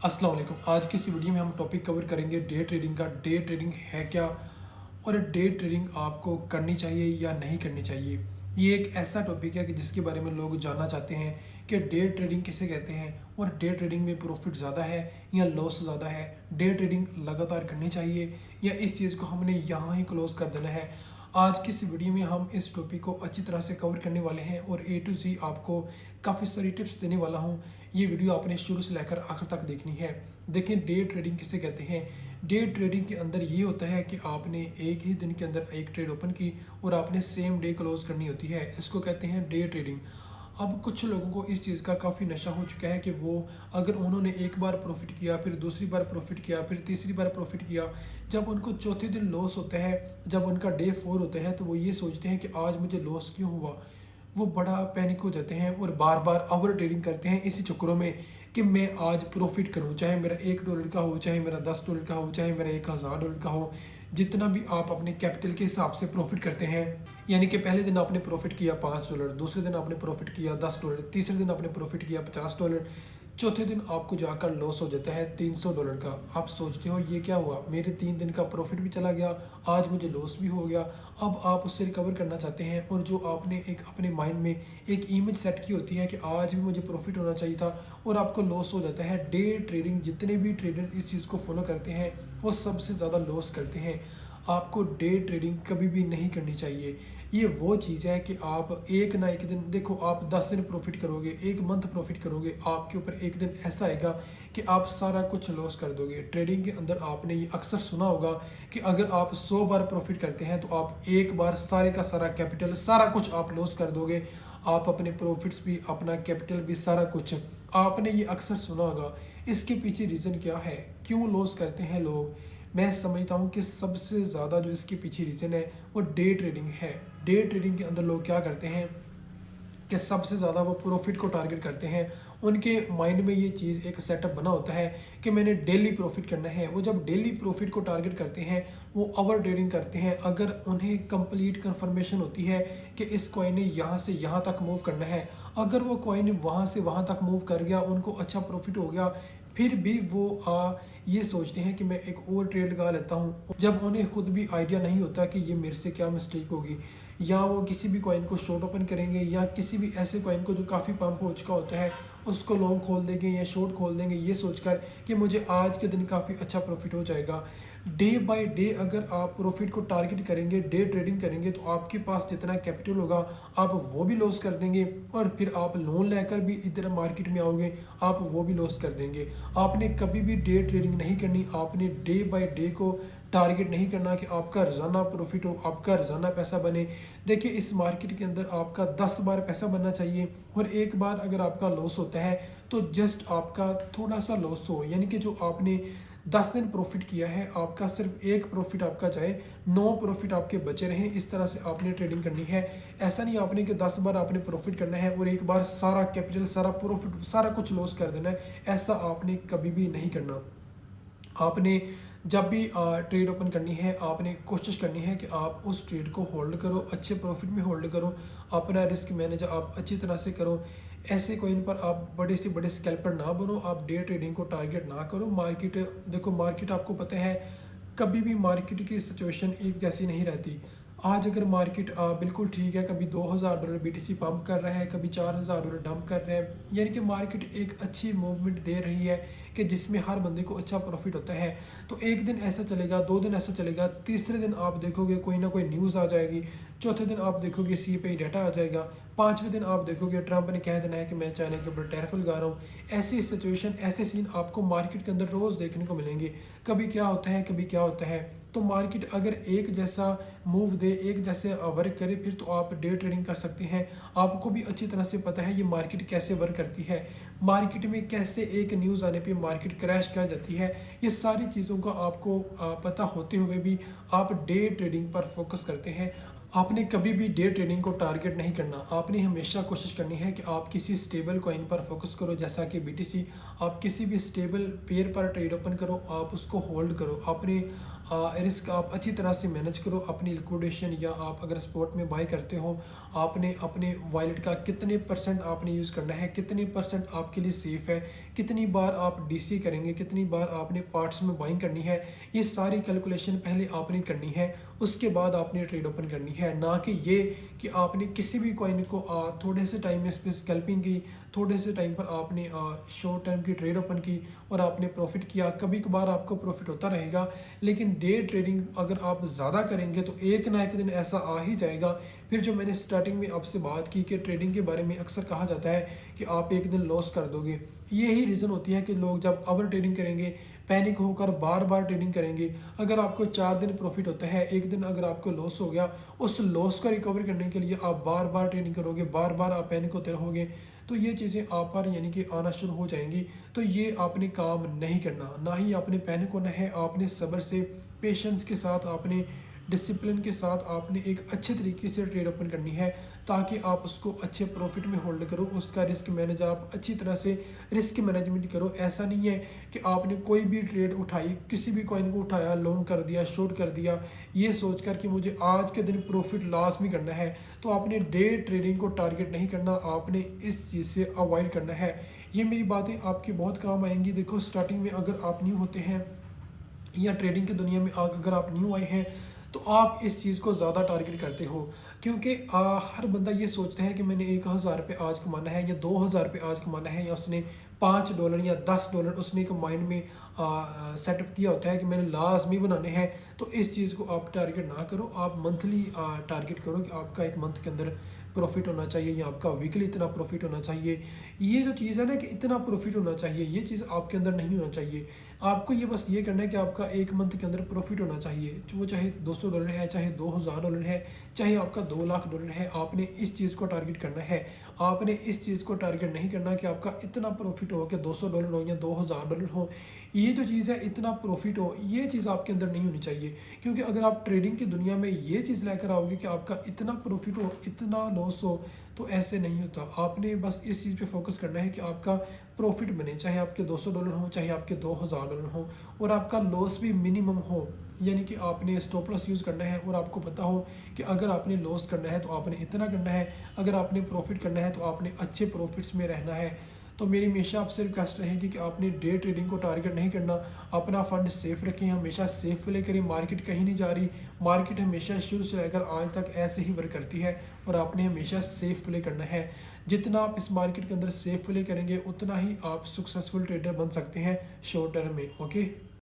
अस्सलाम वालेकुम। आज की इस वीडियो में हम टॉपिक कवर करेंगे डे ट्रेडिंग का। डे ट्रेडिंग है क्या और डे ट्रेडिंग आपको करनी चाहिए या नहीं करनी चाहिए। ये एक ऐसा टॉपिक है कि जिसके बारे में लोग जानना चाहते हैं कि डे ट्रेडिंग किसे कहते हैं और डे ट्रेडिंग में प्रॉफिट ज़्यादा है या लॉस ज़्यादा है। डे ट्रेडिंग लगातार करनी चाहिए या इस चीज़ को हमने यहाँ ही क्लोज कर देना है। आज की इस वीडियो में हम इस टॉपिक को अच्छी तरह से कवर करने वाले हैं और ए टू जी आपको काफ़ी सारी टिप्स देने वाला हूँ। ये वीडियो आपने शुरू से लेकर आखिर तक देखनी है। देखें, डे ट्रेडिंग किसे कहते हैं। डे ट्रेडिंग के अंदर ये होता है कि आपने एक ही दिन के अंदर एक ट्रेड ओपन की और आपने सेम डे क्लोज करनी होती है। इसको कहते हैं डे ट्रेडिंग। अब कुछ लोगों को इस चीज़ का काफ़ी नशा हो चुका है कि वो अगर उन्होंने एक बार प्रॉफिट किया, फिर दूसरी बार प्रॉफिट किया, फिर तीसरी बार प्रॉफिट किया, जब उनको चौथे दिन लॉस होता है, जब उनका डे 4 होता है, तो वो ये सोचते हैं कि आज मुझे लॉस क्यों हुआ। वो बड़ा पैनिक हो जाते हैं और बार बार ओवर ट्रेडिंग करते हैं इसी चक्करों में कि मैं आज प्रॉफिट करूं, चाहे मेरा $1 का हो, चाहे मेरा $10 का हो, चाहे मेरा $1000 का हो। जितना भी आप अपने कैपिटल के हिसाब से प्रॉफिट करते हैं, यानी कि पहले दिन आपने प्रॉफिट किया $5, दूसरे दिन आपने प्रॉफिट किया $10, तीसरे दिन आपने प्रॉफिट किया $50, चौथे दिन आपको जाकर लॉस हो जाता है $300 का। आप सोचते हो ये क्या हुआ, मेरे 3 दिन का प्रॉफिट भी चला गया, आज मुझे लॉस भी हो गया। अब आप उससे रिकवर करना चाहते हैं और जो आपने एक अपने माइंड में एक इमेज सेट की होती है कि आज भी मुझे प्रॉफिट होना चाहिए था और आपको लॉस हो जाता है। डे ट्रेडिंग, जितने भी ट्रेडर इस चीज़ को फॉलो करते हैं वो सबसे ज़्यादा लॉस करते हैं। आपको डे ट्रेडिंग कभी भी नहीं करनी चाहिए। ये वो चीज़ है कि आप एक ना एक दिन, देखो, आप 10 दिन प्रॉफिट करोगे, एक मंथ प्रॉफिट करोगे, आपके ऊपर एक दिन ऐसा आएगा कि आप सारा कुछ लॉस कर दोगे। ट्रेडिंग के अंदर आपने ये अक्सर सुना होगा कि अगर आप 100 बार प्रॉफिट करते हैं तो आप एक बार सारे का सारा कैपिटल, सारा कुछ आप लॉस कर दोगे। आप अपने प्रॉफिट्स भी, अपना कैपिटल भी, सारा कुछ। आपने ये अक्सर सुना होगा। इसके पीछे रीज़न क्या है, क्यों लॉस करते हैं लोग। मैं समझता हूँ कि सबसे ज़्यादा जो इसके पीछे रीज़न है वो डे ट्रेडिंग है। डे ट्रेडिंग के अंदर लोग क्या करते हैं कि सबसे ज़्यादा वो प्रॉफिट को टारगेट करते हैं। उनके माइंड में ये चीज़ एक सेटअप बना होता है कि मैंने डेली प्रॉफिट करना है। वो जब डेली प्रॉफिट को टारगेट करते हैं वो ओवर ट्रेडिंग करते हैं। अगर उन्हें कंप्लीट कंफर्मेशन होती है कि इस कॉइन ने यहाँ से यहाँ तक मूव करना है, अगर वो कॉइन वहाँ से वहाँ तक मूव कर गया, उनको अच्छा प्रॉफिट हो गया, फिर भी वो ये सोचते हैं कि मैं एक और ट्रेड लगा लेता हूँ, जब उन्हें खुद भी आइडिया नहीं होता कि ये मेरे से क्या मिस्टेक होगी। या वो किसी भी कॉइन को शॉर्ट ओपन करेंगे या किसी भी ऐसे कॉइन को जो काफ़ी पंप हो चुका होता है उसको लॉन्ग खोल देंगे या शॉर्ट खोल देंगे, ये सोचकर कि मुझे आज के दिन काफ़ी अच्छा प्रॉफिट हो जाएगा। डे बाय डे अगर आप प्रॉफिट को टारगेट करेंगे, डे ट्रेडिंग करेंगे, तो आपके पास जितना कैपिटल होगा आप वो भी लॉस कर देंगे और फिर आप लोन लेकर भी इधर मार्केट में आओगे, आप वो भी लॉस कर देंगे। आपने कभी भी डे ट्रेडिंग नहीं करनी। आपने डे बाय डे को टारगेट नहीं करना कि आपका रोज़ाना प्रॉफिट हो, आपका रोज़ाना पैसा बने। देखिए, इस मार्केट के अंदर आपका 10 बार पैसा बनना चाहिए और एक बार अगर आपका लॉस होता है तो जस्ट आपका थोड़ा सा लॉस हो, यानी कि जो आपने 10 दिन प्रॉफिट किया है, आपका सिर्फ एक प्रॉफिट आपका जाए, 9 प्रॉफिट आपके बचे रहें। इस तरह से आपने ट्रेडिंग करनी है। ऐसा नहीं आपने कि 10 बार आपने प्रॉफिट करना है और एक बार सारा कैपिटल, सारा प्रॉफिट, सारा कुछ लॉस कर देना है। ऐसा आपने कभी भी नहीं करना। आपने जब भी ट्रेड ओपन करनी है, आपने कोशिश करनी है कि आप उस ट्रेड को होल्ड करो, अच्छे प्रॉफिट में होल्ड करो, अपना रिस्क मैनेज आप अच्छी तरह से करो। ऐसे कॉइन पर आप बड़े से बड़े स्कैल्पर ना बनो, आप डे ट्रेडिंग को टारगेट ना करो। मार्केट, देखो, मार्केट आपको पता है कभी भी मार्केट की सिचुएशन एक जैसी नहीं रहती। आज अगर मार्केट बिल्कुल ठीक है, कभी $2000 BTC पंप कर रहा है, कभी $4000 डंप कर रहा है, यानी कि मार्केट एक अच्छी मूवमेंट दे रही है कि जिसमें हर बंदे को अच्छा प्रॉफिट होता है। तो एक दिन ऐसा चलेगा, 2 दिन ऐसा चलेगा, तीसरे दिन आप देखोगे कोई ना कोई न्यूज़ आ जाएगी, चौथे दिन आप देखोगे CPI डाटा आ जाएगा, पाँचवें दिन आप देखोगे ट्रंप ने कह देना है कि मैं चाइना के ऊपर टैरिफ लगा रहा हूँ। ऐसी सिचुएशन, ऐसे सीन आपको मार्केट के अंदर रोज़ देखने को मिलेंगे। कभी क्या होता है, कभी क्या होता है। तो मार्केट अगर एक जैसा मूव दे, एक जैसे वर्क करे, फिर तो आप डे ट्रेडिंग कर सकते हैं। आपको भी अच्छी तरह से पता है ये मार्केट कैसे वर्क करती है, मार्केट में कैसे एक न्यूज़ आने पे मार्केट क्रैश कर जाती है। ये सारी चीज़ों का आपको पता होते हुए भी आप डे ट्रेडिंग पर फोकस करते हैं। आपने कभी भी डे ट्रेडिंग को टारगेट नहीं करना। आपने हमेशा कोशिश करनी है कि आप किसी स्टेबल कॉइन पर फोकस करो, जैसा कि BTC। आप किसी भी स्टेबल पेयर पर ट्रेड ओपन करो, आप उसको होल्ड करो। आपने रिस्क आप अच्छी तरह से मैनेज करो अपनी लिक्विडेशन, या आप अगर स्पॉट में बाई करते हो आपने अपने वॉलेट का कितने % आपने यूज़ करना है, कितने % आपके लिए सेफ़ है, कितनी बार आप डीसी करेंगे, कितनी बार आपने पार्ट्स में बाइंग करनी है, ये सारी कैलकुलेशन पहले आपने करनी है, उसके बाद आपने ट्रेड ओपन करनी है। ना कि ये कि आपने किसी भी कॉइन को थोड़े से टाइम में इस पर स्कैल्पिंग की, थोड़े से टाइम पर आपने शॉर्ट टर्म की ट्रेड ओपन की और आपने प्रॉफिट किया। कभी कभार आपको प्रॉफिट होता रहेगा, लेकिन डे ट्रेडिंग अगर आप ज़्यादा करेंगे तो एक ना एक दिन ऐसा आ ही जाएगा। फिर जो मैंने स्टार्टिंग में आपसे बात की कि ट्रेडिंग के बारे में अक्सर कहा जाता है कि आप एक दिन लॉस कर दोगे, यही रीज़न होती है कि लोग जब ओवर ट्रेडिंग करेंगे, पैनिक होकर बार बार ट्रेडिंग करेंगे। अगर आपको 4 दिन प्रॉफिट होता है, एक दिन अगर आपको लॉस हो गया, उस लॉस का रिकवर करने के लिए आप बार बार ट्रेडिंग करोगे, बार बार आप पैनिक होते रहोगे, तो ये चीज़ें आप पर यानी कि आना शुरू हो जाएंगी। तो ये आपने काम नहीं करना, ना ही आपने पैनिक होना है। आपने सब्र से, पेशेंस के साथ, आपने डिसिप्लिन के साथ आपने एक अच्छे तरीके से ट्रेड ओपन करनी है, ताकि आप उसको अच्छे प्रॉफिट में होल्ड करो। उसका रिस्क मैनेज आप अच्छी तरह से रिस्क मैनेजमेंट करो। ऐसा नहीं है कि आपने कोई भी ट्रेड उठाई, किसी भी कॉइन को उठाया, लॉन्ग कर दिया, शॉर्ट कर दिया, ये सोच कर कि मुझे आज के दिन प्रॉफिट लॉस भी करना है। तो आपने डे ट्रेडिंग को टारगेट नहीं करना, आपने इस चीज़ से अवॉइड करना है। ये मेरी बातें आपके बहुत काम आएंगी। देखो, स्टार्टिंग में अगर आप न्यू होते हैं या ट्रेडिंग की दुनिया में अगर आप न्यू आए हैं, तो आप इस चीज़ को ज़्यादा टारगेट करते हो, क्योंकि हर बंदा ये सोचता है कि मैंने 1000 रुपये आज कमाना है या 2000 रुपये आज कमाना है, या उसने $5 या $10 उसने एक माइंड में सेटअप किया होता है कि मैंने लाजमी बनाने हैं। तो इस चीज़ को आप टारगेट ना करो, आप मंथली टारगेट करो कि आपका एक मंथ के अंदर प्रॉफिट होना चाहिए, या आपका वीकली इतना प्रॉफिट होना चाहिए। ये जो चीज़ है ना कि इतना प्रॉफिट होना चाहिए, ये चीज़ आपके अंदर नहीं होना चाहिए। आपको ये बस ये करना है कि आपका एक मंथ के अंदर प्रॉफिट होना चाहिए, वो चाहे $200 है, चाहे $2000 है, चाहे आपका $2 लाख है। आपने इस चीज़ को टारगेट करना है। आपने इस चीज़ को टारगेट नहीं करना कि आपका इतना प्रॉफिट हो कि $200 हो या $2000 हो। ये जो चीज़ है इतना प्रॉफिट हो, ये चीज़ आपके अंदर नहीं होनी चाहिए। क्योंकि अगर आप ट्रेडिंग की दुनिया में ये चीज़ लेकर आओगे कि आपका इतना प्रॉफिट हो, इतना लॉस हो, तो ऐसे नहीं होता। आपने बस इस चीज़ पे फोकस करना है कि आपका प्रॉफिट बने, चाहे आपके $200 हो, चाहे आपके $2000 हो, और आपका लॉस भी मिनिमम हो। यानी कि आपने स्टॉप लॉस यूज़ करना है और आपको पता हो कि अगर आपने लॉस करना है तो आपने इतना करना है, अगर आपने प्रॉफिट करना है तो आपने अच्छे प्रॉफिट्स में रहना है। तो मेरी हमेशा आपसे रिक्वेस्ट रहेगी कि आपने डे ट्रेडिंग को टारगेट नहीं करना, अपना फंड सेफ रखें, हमेशा सेफ प्ले करें। मार्केट कहीं नहीं जा रही, मार्केट हमेशा शुरू से लेकर आज तक ऐसे ही वर्क करती है, और आपने हमेशा सेफ प्ले करना है। जितना आप इस मार्केट के अंदर सेफ प्ले करेंगे, उतना ही आप सक्सेसफुल ट्रेडर बन सकते हैं शॉर्ट टर्म में। ओके।